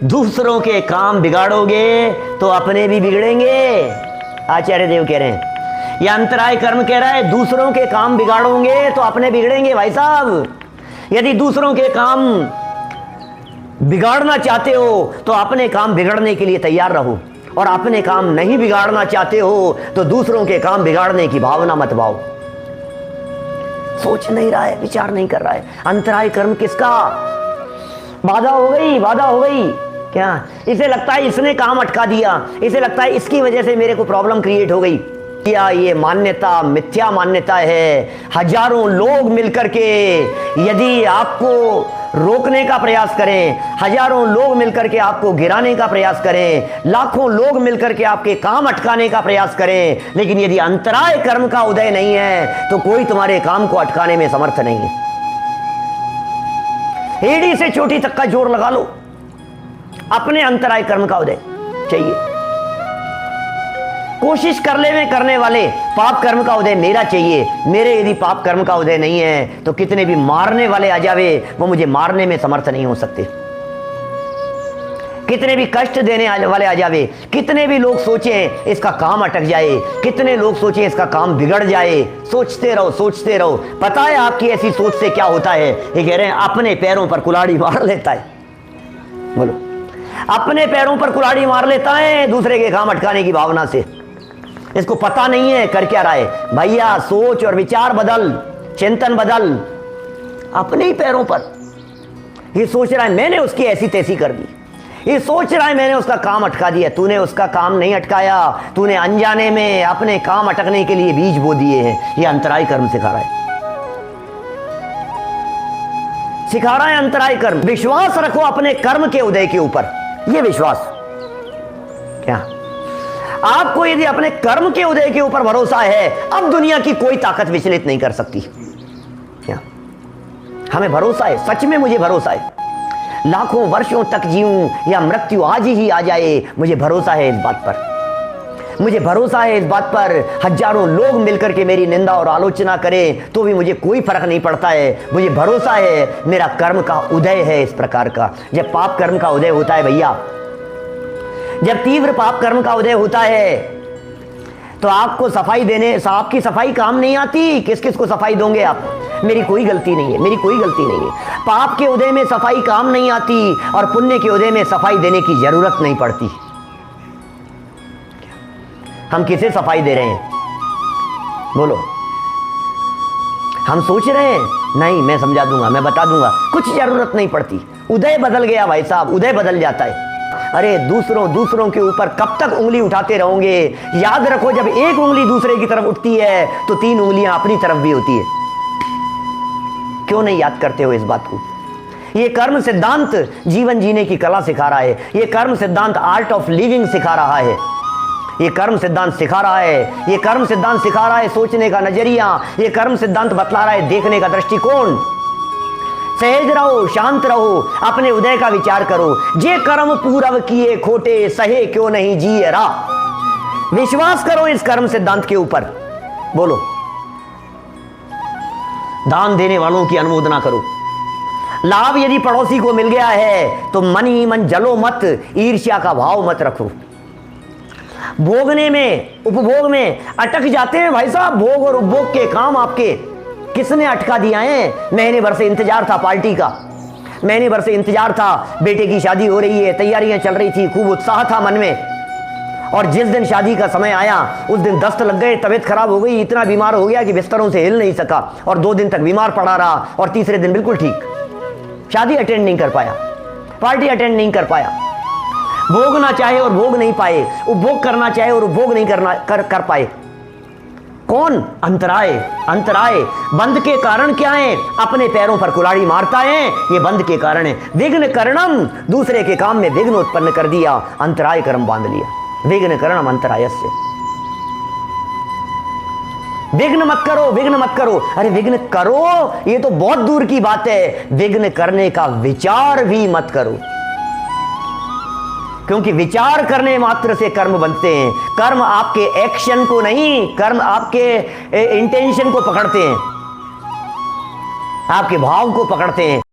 दूसरों के काम बिगाड़ोगे तो अपने भी बिगड़ेंगे। आचार्य देव कह रहे हैं, यह अंतराय कर्म कह रहा है, दूसरों के काम बिगाड़ोगे तो अपने बिगड़ेंगे। भाई साहब, यदि दूसरों के काम बिगाड़ना चाहते हो तो अपने काम बिगड़ने के लिए तैयार रहो, और अपने काम नहीं बिगाड़ना चाहते हो तो दूसरों के काम बिगाड़ने की भावना मत पाओ। सोच नहीं रहा है, विचार नहीं कर रहा है। अंतराय कर्म किसका? बाधा हो गई, बाधा हो गई। क्या इसे लगता है इसने काम अटका दिया, इसे लगता है इसकी वजह से मेरे को प्रॉब्लम क्रिएट हो गई। क्या ये मान्यता मिथ्या मान्यता है। हजारों लोग मिलकर के यदि आपको रोकने का प्रयास करें, हजारों लोग मिलकर के आपको गिराने का प्रयास करें, लाखों लोग मिलकर के आपके काम अटकाने का प्रयास करें, लेकिन यदि अंतराय कर्म का उदय नहीं है तो कोई तुम्हारे काम को अटकाने में समर्थ नहीं है। एड़ी से चोटी तक का जोर लगा लो, अपने अंतराय कर्म का उदय चाहिए। कोशिश कर ले में करने वाले पाप कर्म का उदय मेरा चाहिए। मेरे यदि पाप कर्म का उदय नहीं है तो कितने भी मारने वाले आ जावे, वो मुझे मारने में समर्थ नहीं हो सकते। कितने भी कष्ट देने वाले आ जावे, कितने भी लोग सोचें इसका काम अटक जाए, कितने लोग सोचें इसका काम बिगड़ जाए, सोचते रहो सोचते रहो। पता है आपकी ऐसी सोच से क्या होता है? ये कह रहे हैं अपने पैरों पर कुल्हाड़ी मार लेता है। बोलो, अपने पैरों पर कुल्हाड़ी मार लेता है दूसरे के काम अटकाने की भावना से। इसको पता नहीं है कर क्या रहा है। भैया, सोच और विचार बदल, चिंतन बदल। अपने ही पैरों पर ये सोच रहा है मैंने उसकी ऐसी तैसी कर दी, ये सोच रहा है मैंने उसका काम अटका दिया। तूने उसका काम नहीं अटकाया, तूने अनजाने में अपने काम अटकने के लिए बीज बो दिए हैं। ये अंतराय कर्म सिखा रहा है, सिखा रहा है अंतराय कर्म। विश्वास रखो अपने कर्म के उदय के ऊपर। ये विश्वास क्या आपको यदि अपने कर्म के उदय के ऊपर भरोसा है, अब दुनिया की कोई ताकत विचलित नहीं कर सकती। क्या हमें भरोसा है, सच में मुझे भरोसा है। लाखों वर्षों तक जीऊं या मृत्यु आज ही आ जाए, मुझे भरोसा है इस बात पर। मुझे भरोसा है इस बात पर, हजारों लोग मिलकर के मेरी निंदा और आलोचना करें तो भी मुझे कोई फर्क नहीं पड़ता है। मुझे भरोसा है मेरा कर्म का उदय है इस प्रकार का। जब पाप कर्म का उदय होता है भैया, जब तीव्र पाप कर्म का उदय होता है तो आपको सफाई देने, आपकी सफाई काम नहीं आती। किस किस को सफाई दोगे आप? मेरी कोई गलती नहीं है, मेरी कोई गलती नहीं है। पाप के उदय में सफाई काम नहीं आती और पुण्य के उदय में सफाई देने की जरूरत नहीं पड़ती। हम किसे सफाई दे रहे हैं? बोलो। हम सोच रहे हैं नहीं मैं समझा दूंगा, मैं बता दूंगा, कुछ जरूरत नहीं पड़ती। उदय बदल गया भाई साहब, उदय बदल जाता है। अरे दूसरों के ऊपर कब तक उंगली उठाते रहोगे? याद रखो, जब एक उंगली दूसरे की तरफ उठती है तो 3 उंगलियां अपनी तरफ भी होती है। क्यों नहीं याद करते हो इस बात को? ये कर्म सिद्धांत जीवन जीने की कला सिखा रहा है। ये कर्म सिद्धांत आर्ट ऑफ लिविंग सिखा रहा है। ये कर्म सिद्धांत सिखा रहा है, ये कर्म सिद्धांत सिखा रहा है सोचने का नजरिया। ये कर्म सिद्धांत बतला रहा है देखने का दृष्टिकोण। सहज रहो, शांत रहो, अपने उदय का विचार करो। जे कर्म पूरव किए खोटे, सहे क्यों नहीं जिए रा। विश्वास करो इस कर्म सिद्धांत के ऊपर। बोलो। दान देने वालों की अनुमोदना करो। लाभ यदि पड़ोसी को मिल गया है तो मन ही मन जलो मत, ईर्ष्या का भाव मत रखो। भोगने में, उपभोग में अटक जाते हैं भाई साहब। भोग और उपभोग के काम आपके किसने अटका दिया है? महीने भर से इंतजार था पार्टी का, महीने भर से इंतजार था, बेटे की शादी हो रही है, तैयारियां चल रही थी, खूब उत्साह था मन में। और जिस दिन शादी का समय आया उस दिन दस्त लग गए, तबीयत खराब हो गई, इतना बीमार हो गया कि बिस्तरों से हिल नहीं सका और 2 दिन तक बीमार पड़ा रहा और तीसरे दिन बिल्कुल ठीक। शादी अटेंड नहीं कर पाया, पार्टी अटेंड नहीं कर पाया। भोगना चाहे और भोग नहीं पाए, उपभोग करना चाहे और उपभोग नहीं कर पाए। कौन? अंतराय। अंतराय बंध के कारण क्या है? अपने पैरों पर कुल्हाड़ी मारता है, ये बंध के कारण है। विघ्न करणम, दूसरे के काम में विघ्न उत्पन्न कर दिया, अंतराय कर्म बांध लिया। विघ्न करणम अंतरायस्य। विघ्न मत करो, विघ्न मत करो। अरे विघ्न करो, ये तो बहुत दूर की बात है। विघ्न करने का विचार भी मत करो, क्योंकि विचार करने मात्र से कर्म बनते हैं। कर्म आपके एक्शन को नहीं, कर्म आपके इंटेंशन को पकड़ते हैं, आपके भाव को पकड़ते हैं।